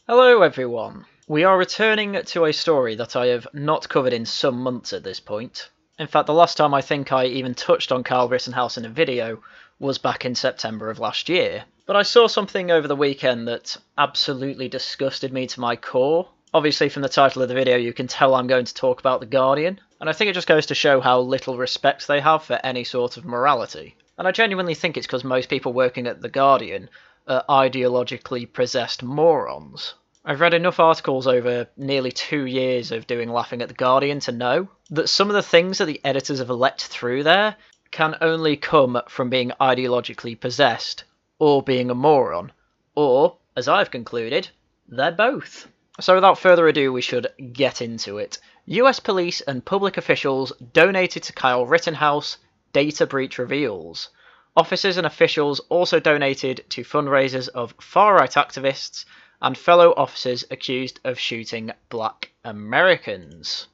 Hello everyone! We are returning to a story that I have not covered in some months at this point. In fact, the last time I think I even touched on Carl Rittenhouse in a video was back in September of last year. But I saw something over the weekend that absolutely disgusted me to my core. Obviously from the title of the video you can tell I'm going to talk about The Guardian, and I think it just goes to show how little respect they have for any sort of morality. And I genuinely think it's because most people working at The Guardian are ideologically possessed morons. I've read enough articles over nearly 2 years of doing Laughing at The Guardian to know that some of the things that the editors have let through there can only come from being ideologically possessed or being a moron, or, as I've concluded, they're both. So without further ado, we should get into it. US police and public officials donated to Kyle Rittenhouse, data breach reveals. Officers and officials also donated to fundraisers of far-right activists and fellow officers accused of shooting black Americans.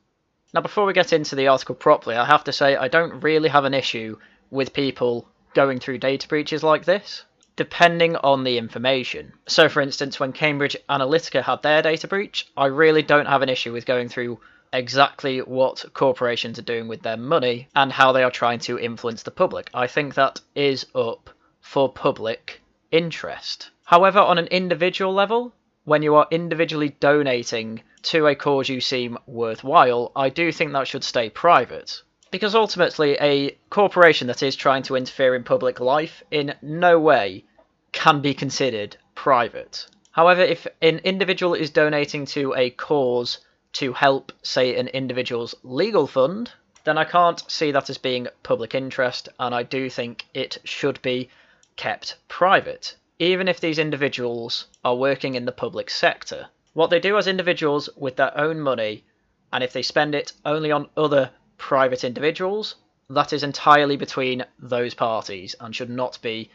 Now, before we get into the article properly, I have to say I don't really have an issue with people going through data breaches like this, depending on the information. So, for instance, when Cambridge Analytica had their data breach, I really don't have an issue with going through exactly what corporations are doing with their money and how they are trying to influence the public. I think that is up for public interest. However, on an individual level, when you are individually donating to a cause you seem worthwhile, I do think that should stay private. Because ultimately, a corporation that is trying to interfere in public life in no way can be considered private. However, if an individual is donating to a cause to help, say, an individual's legal fund, then I can't see that as being public interest, and I do think it should be kept private, even if these individuals are working in the public sector. What they do as individuals with their own money, and if they spend it only on other private individuals, that is entirely between those parties and should not be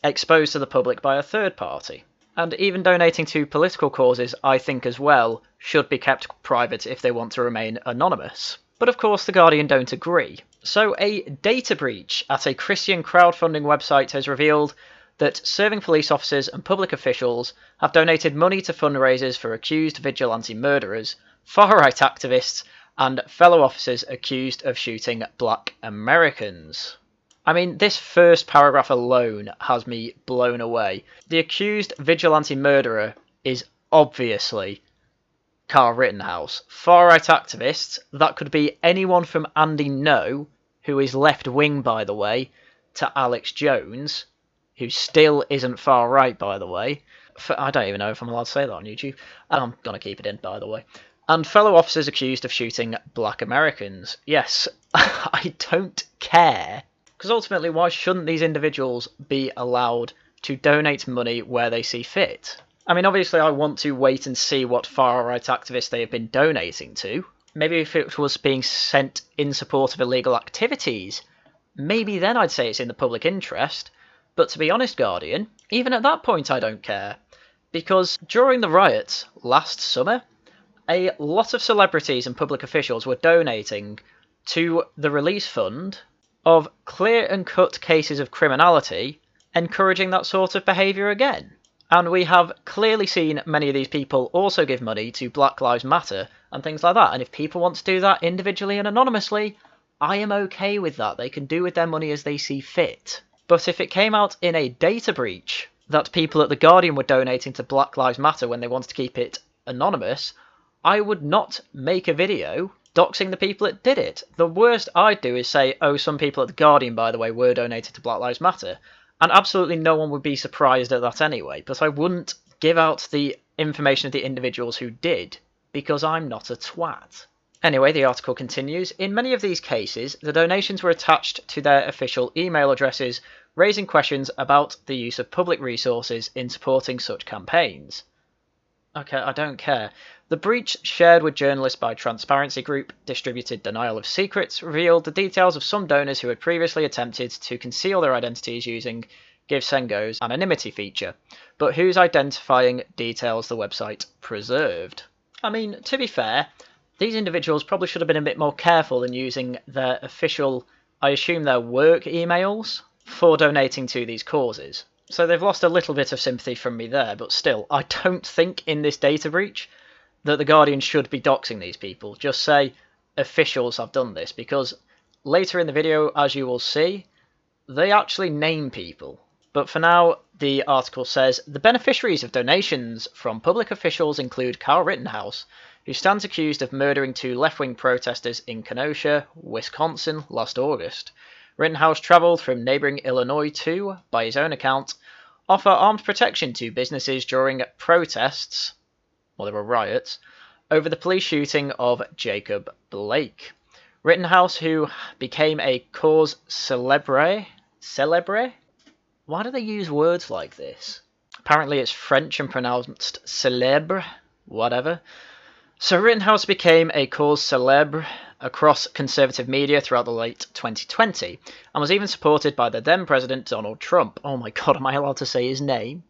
exposed to the public by a third party. And even donating to political causes, I think as well, should be kept private if they want to remain anonymous. But of course, The Guardian don't agree. So a data breach at a Christian crowdfunding website has revealed that serving police officers and public officials have donated money to fundraisers for accused vigilante murderers, far-right activists, and fellow officers accused of shooting black Americans. I mean, this first paragraph alone has me blown away. The accused vigilante murderer is obviously Carl Rittenhouse. Far-right activists, that could be anyone from Andy No, who is left-wing by the way, to Alex Jones, who still isn't far-right by the way. I don't even know if I'm allowed to say that on YouTube. I'm going to keep it in by the way. And fellow officers accused of shooting black Americans. Yes, I don't care. Because ultimately, why shouldn't these individuals be allowed to donate money where they see fit? I mean, obviously I want to wait and see what far-right activists they have been donating to. Maybe if it was being sent in support of illegal activities, maybe then I'd say it's in the public interest. But to be honest, Guardian, even at that point I don't care. Because during the riots last summer, a lot of celebrities and public officials were donating to the release fund of clear and cut cases of criminality, encouraging that sort of behaviour again. And we have clearly seen many of these people also give money to Black Lives Matter and things like that. And if people want to do that individually and anonymously, I am okay with that. They can do with their money as they see fit. But if it came out in a data breach that people at The Guardian were donating to Black Lives Matter when they wanted to keep it anonymous, I would not make a video doxing the people that did it. The worst I'd do is say, oh, some people at The Guardian, by the way, were donated to Black Lives Matter. And absolutely no one would be surprised at that anyway. But I wouldn't give out the information of the individuals who did, because I'm not a twat. Anyway, the article continues. In many of these cases, the donations were attached to their official email addresses, raising questions about the use of public resources in supporting such campaigns. Okay, I don't care. The breach, shared with journalists by Transparency Group, distributed Denial of Secrets, revealed the details of some donors who had previously attempted to conceal their identities using GiveSendGo's anonymity feature, but whose identifying details the website preserved. I mean, to be fair, these individuals probably should have been a bit more careful in using their official, I assume their work emails, for donating to these causes. So they've lost a little bit of sympathy from me there, but still, I don't think in this data breach that the Guardian should be doxing these people. Just say officials have done this, because later in the video, as you will see, they actually name people. But for now, the article says, the beneficiaries of donations from public officials include Kyle Rittenhouse, who stands accused of murdering 2 left-wing protesters in Kenosha, Wisconsin last August. Rittenhouse travelled from neighbouring Illinois to, by his own account, offer armed protection to businesses during protests, well, there were riots, over the police shooting of Jacob Blake. Rittenhouse, who became a cause célèbre? Why do they use words like this? Apparently it's French and pronounced célèbre, whatever. So Rittenhouse became a cause célèbre across conservative media throughout the late 2020, and was even supported by the then President Donald Trump. Oh my god, am I allowed to say his name?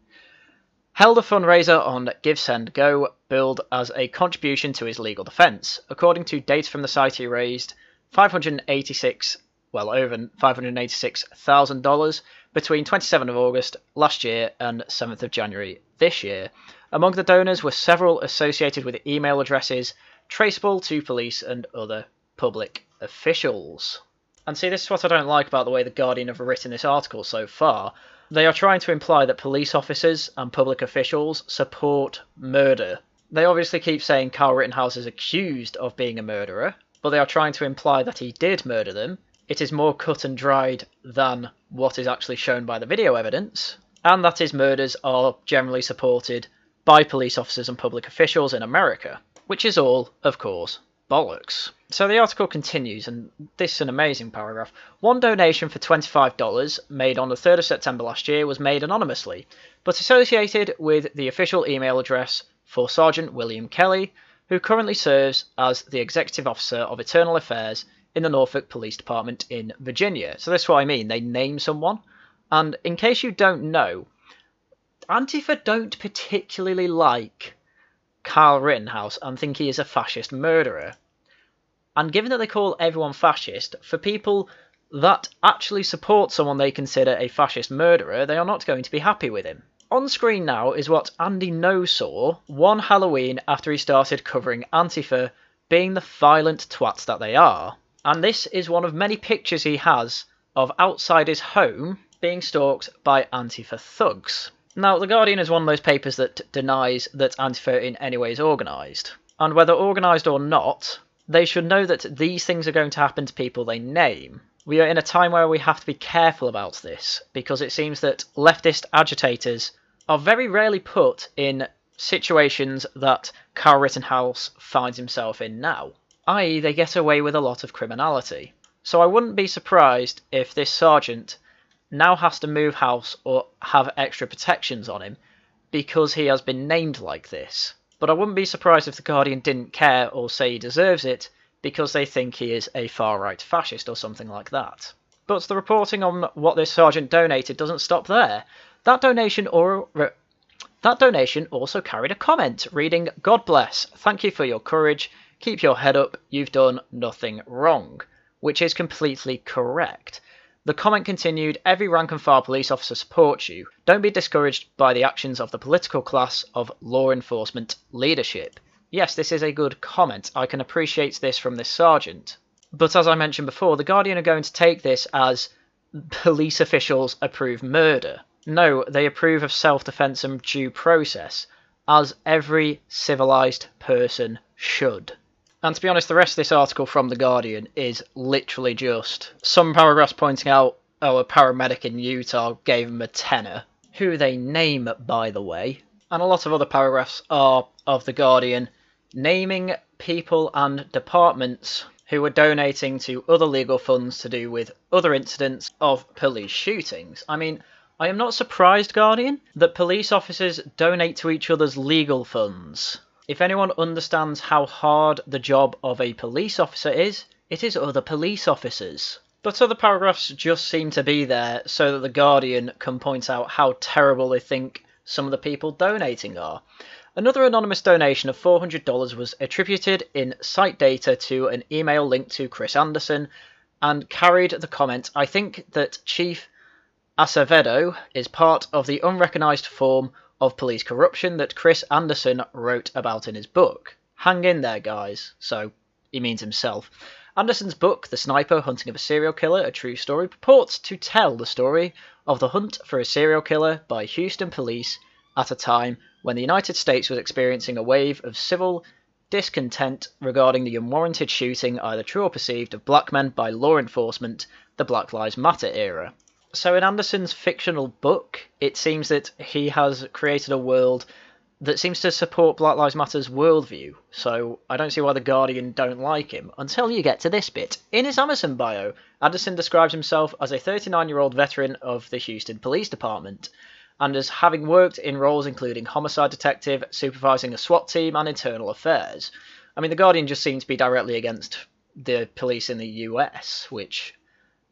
Held a fundraiser on Give Send Go, billed as a contribution to his legal defence. According to data from the site, he raised over $586,000 between 27th of August last year and 7th of January this year. Among the donors were several associated with email addresses traceable to police and other public officials. And see, this is what I don't like about the way the Guardian have written this article so far. They are trying to imply that police officers and public officials support murder. They obviously keep saying Kyle Rittenhouse is accused of being a murderer, but they are trying to imply that he did murder them. It is more cut and dried than what is actually shown by the video evidence, and that his murders are generally supported by police officers and public officials in America, which is all, of course, bollocks. So the article continues, and this is an amazing paragraph. One donation for $25 made on the 3rd of September last year was made anonymously, but associated with the official email address for Sergeant William Kelly, who currently serves as the Executive Officer of Internal Affairs in the Norfolk Police Department in Virginia. So that's what I mean, they name someone. And in case you don't know, Antifa don't particularly like Kyle Rittenhouse and think he is a fascist murderer. And given that they call everyone fascist, for people that actually support someone they consider a fascist murderer, they are not going to be happy with him. On screen now is what Andy No saw one Halloween after he started covering Antifa being the violent twats that they are. And this is one of many pictures he has of outside his home being stalked by Antifa thugs. Now, The Guardian is one of those papers that denies that Antifa in any way is organised. And whether organised or not, they should know that these things are going to happen to people they name. We are in a time where we have to be careful about this, because it seems that leftist agitators are very rarely put in situations that Kyle Rittenhouse finds himself in now, i.e. they get away with a lot of criminality. So I wouldn't be surprised if this sergeant now has to move house or have extra protections on him because he has been named like this. But I wouldn't be surprised if The Guardian didn't care or say he deserves it because they think he is a far-right fascist or something like that. But the reporting on what this sergeant donated doesn't stop there. That donation also carried a comment reading, "God bless, thank you for your courage, keep your head up, you've done nothing wrong," which is completely correct. The comment continued, "Every rank and file police officer supports you. Don't be discouraged by the actions of the political class of law enforcement leadership." Yes, this is a good comment. I can appreciate this from this sergeant. But as I mentioned before, The Guardian are going to take this as police officials approve murder. No, they approve of self-defense and due process, as every civilised person should. And to be honest, the rest of this article from The Guardian is literally just some paragraphs pointing out, oh, a paramedic in Utah gave him a tenner, who they name, by the way. And a lot of other paragraphs are of The Guardian naming people and departments who were donating to other legal funds to do with other incidents of police shootings. I mean, I am not surprised, Guardian, that police officers donate to each other's legal funds. If anyone understands how hard the job of a police officer is, it is other police officers. But other paragraphs just seem to be there so that The Guardian can point out how terrible they think some of the people donating are. Another anonymous donation of $400 was attributed in site data to an email linked to Chris Anderson and carried the comment, "I think that Chief Acevedo is part of the unrecognised form of police corruption that Chris Anderson wrote about in his book. Hang in there, guys. So, he means himself. Anderson's book, The Sniper Hunting of a Serial Killer, A True Story, purports to tell the story of the hunt for a serial killer by Houston police at a time when the United States was experiencing a wave of civil discontent regarding the unwarranted shooting, either true or perceived, of black men by law enforcement, the Black Lives Matter era. So in Anderson's fictional book, it seems that he has created a world that seems to support Black Lives Matter's worldview, so I don't see why The Guardian don't like him, until you get to this bit. In his Amazon bio, Anderson describes himself as a 39-year-old veteran of the Houston Police Department, and as having worked in roles including homicide detective, supervising a SWAT team, and internal affairs. I mean, The Guardian just seems to be directly against the police in the US, which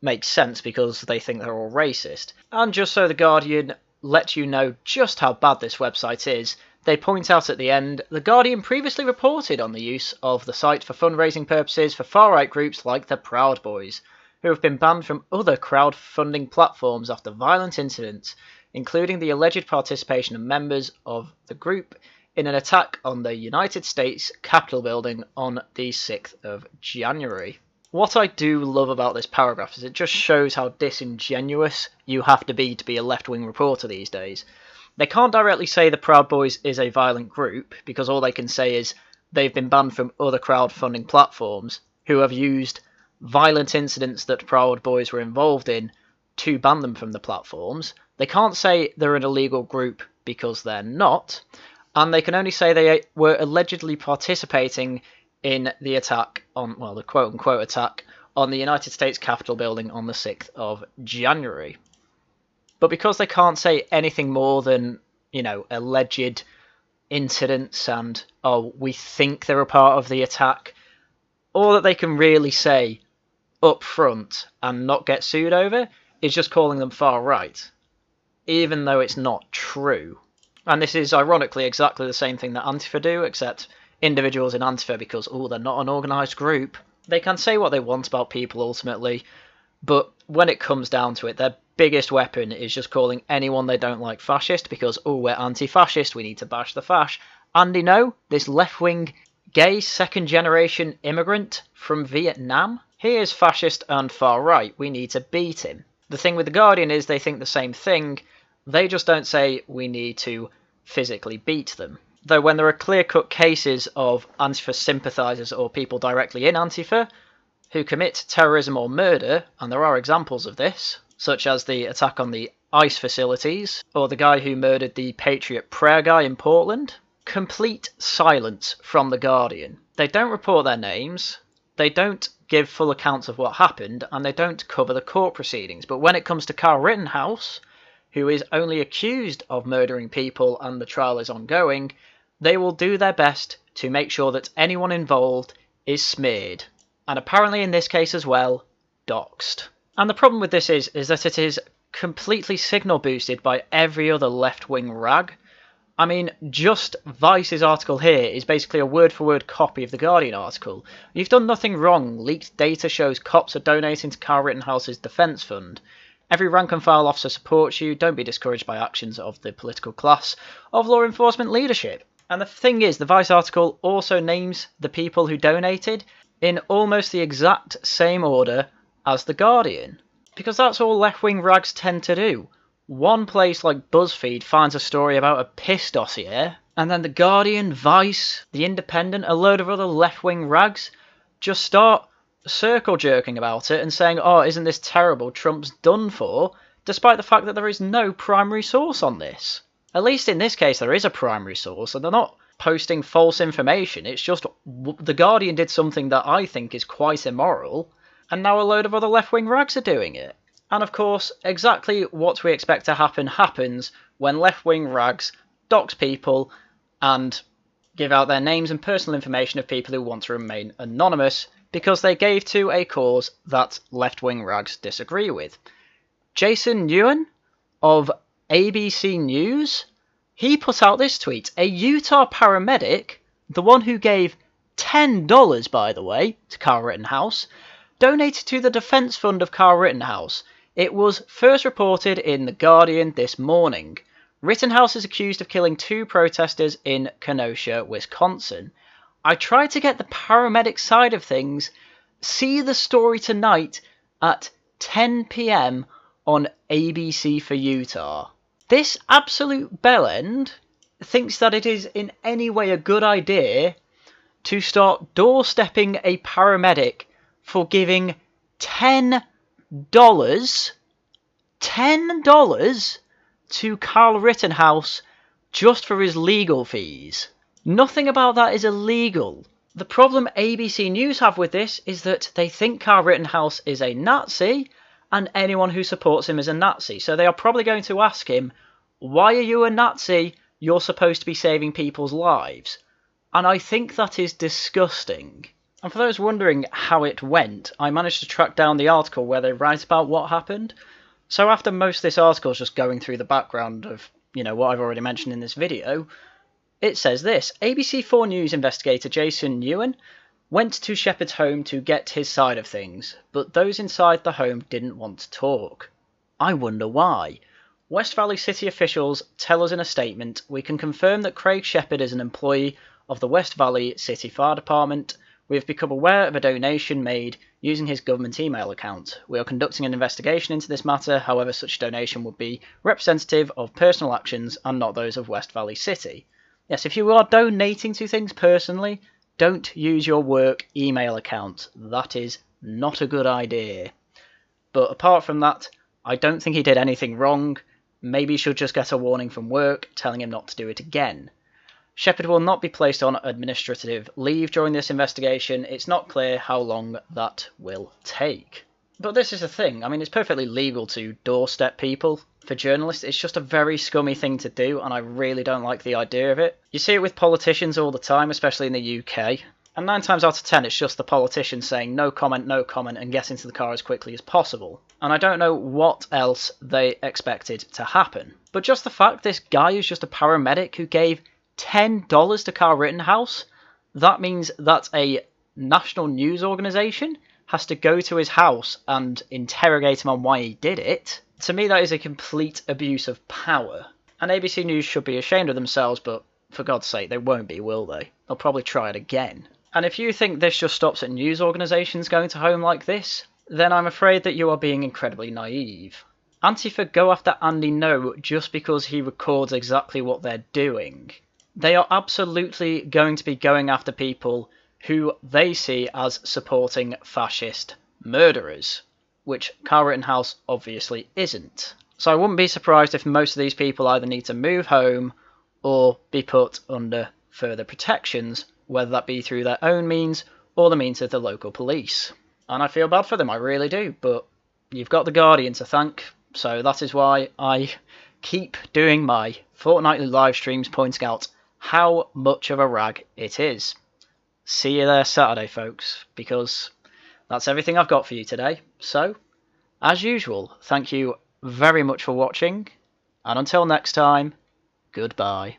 makes sense because they think they're all racist. And just so The Guardian lets you know just how bad this website is, they point out at the end, The Guardian previously reported on the use of the site for fundraising purposes for far-right groups like the Proud Boys, who have been banned from other crowdfunding platforms after violent incidents, including the alleged participation of members of the group in an attack on the United States Capitol building on the 6th of January. What I do love about this paragraph is it just shows how disingenuous you have to be a left-wing reporter these days. They can't directly say the Proud Boys is a violent group, because all they can say is they've been banned from other crowdfunding platforms who have used violent incidents that Proud Boys were involved in to ban them from the platforms. They can't say they're an illegal group because they're not, and they can only say they were allegedly participating in the attack on, well, the quote-unquote attack on the United States Capitol building on the 6th of January. But because they can't say anything more than, alleged incidents and, we think they're a part of the attack, all that they can really say up front and not get sued over is just calling them far right, even though it's not true. And this is ironically exactly the same thing that Antifa do, except individuals in Antifa, because, they're not an organised group, they can say what they want about people ultimately, but when it comes down to it, their biggest weapon is just calling anyone they don't like fascist, because, we're anti-fascist, we need to bash the fash. And this left-wing gay second-generation immigrant from Vietnam, he is fascist and far-right, we need to beat him. The thing with The Guardian is they think the same thing, they just don't say we need to physically beat them. Though when there are clear-cut cases of Antifa sympathisers or people directly in Antifa who commit terrorism or murder, and there are examples of this, such as the attack on the ICE facilities, or the guy who murdered the Patriot Prayer guy in Portland, complete silence from The Guardian. They don't report their names, they don't give full accounts of what happened, and they don't cover the court proceedings. But when it comes to Kyle Rittenhouse, who is only accused of murdering people and the trial is ongoing, they will do their best to make sure that anyone involved is smeared. And apparently in this case as well, doxed. And the problem with this is that it is completely signal boosted by every other left-wing rag. I mean, just Vice's article here is basically a word-for-word copy of the Guardian article. You've done nothing wrong. Leaked data shows cops are donating to Kyle Rittenhouse's defence fund. Every rank-and-file officer supports you. Don't be discouraged by actions of the political class of law enforcement leadership. And the thing is, the Vice article also names the people who donated in almost the exact same order as the Guardian. Because that's all left-wing rags tend to do. One place like BuzzFeed finds a story about a piss dossier, and then the Guardian, Vice, The Independent, a load of other left-wing rags just start circle jerking about it and saying, isn't this terrible, Trump's done for, despite the fact that there is no primary source on this. At least in this case there is a primary source, and they're not posting false information. It's just the Guardian did something that I think is quite immoral, and now a load of other left-wing rags are doing it. And of course, exactly what we expect to happen happens when left-wing rags dox people and give out their names and personal information of people who want to remain anonymous because they gave to a cause that left-wing rags disagree with. Jason Nguyen of ABC News, he put out this tweet. A Utah paramedic, the one who gave $10, by the way, to Kyle Rittenhouse, donated to the defense fund of Kyle Rittenhouse. It was first reported in The Guardian this morning. Rittenhouse is accused of killing 2 protesters in Kenosha, Wisconsin. I tried to get the paramedic side of things. See the story tonight at 10 p.m. on ABC for Utah. This absolute bellend thinks that it is in any way a good idea to start doorstepping a paramedic for giving $10 to Kyle Rittenhouse just for his legal fees. Nothing about that is illegal. The problem ABC News have with this is that they think Kyle Rittenhouse is a Nazi and anyone who supports him is a Nazi. So they are probably going to ask him, why are you a Nazi? You're supposed to be saving people's lives. And I think that is disgusting. And for those wondering how it went, I managed to track down the article where they write about what happened. So after most of this article is just going through the background of, what I've already mentioned in this video, it says this: ABC4 News investigator Jason Nguyen went to Shepard's home to get his side of things, but those inside the home didn't want to talk. I wonder why. West Valley City officials tell us in a statement, we can confirm that Craig Shepard is an employee of the West Valley City Fire Department. We have become aware of a donation made using his government email account. We are conducting an investigation into this matter, however such donation would be representative of personal actions and not those of West Valley City. Yes, if you are donating to things personally, don't use your work email account. That is not a good idea. But apart from that, I don't think he did anything wrong. Maybe he should just get a warning from work telling him not to do it again. Shepard will not be placed on administrative leave during this investigation. It's not clear how long that will take. But this is the thing. I mean, it's perfectly legal to doorstep people. For journalists, it's just a very scummy thing to do, and I really don't like the idea of it. You see it with politicians all the time, especially in the UK. And 9 times out of 10, it's just the politician saying no comment, and get into the car as quickly as possible. And I don't know what else they expected to happen. But just the fact this guy is just a paramedic who gave $10 to Kyle Rittenhouse, that means that a national news organisation has to go to his house and interrogate him on why he did it. To me, that is a complete abuse of power. And ABC News should be ashamed of themselves, but for God's sake, they won't be, will they? They'll probably try it again. And if you think this just stops at news organisations going to home like this, then I'm afraid that you are being incredibly naive. Antifa go after Andy No just because he records exactly what they're doing. They are absolutely going to be going after people who they see as supporting fascist murderers, which Kyle Rittenhouse obviously isn't. So I wouldn't be surprised if most of these people either need to move home or be put under further protections, whether that be through their own means or the means of the local police. And I feel bad for them, I really do, but you've got the Guardian to thank, so that is why I keep doing my fortnightly live streams pointing out how much of a rag it is. See you there Saturday, folks, because that's everything I've got for you today. So, as usual, thank you very much for watching, and until next time, goodbye.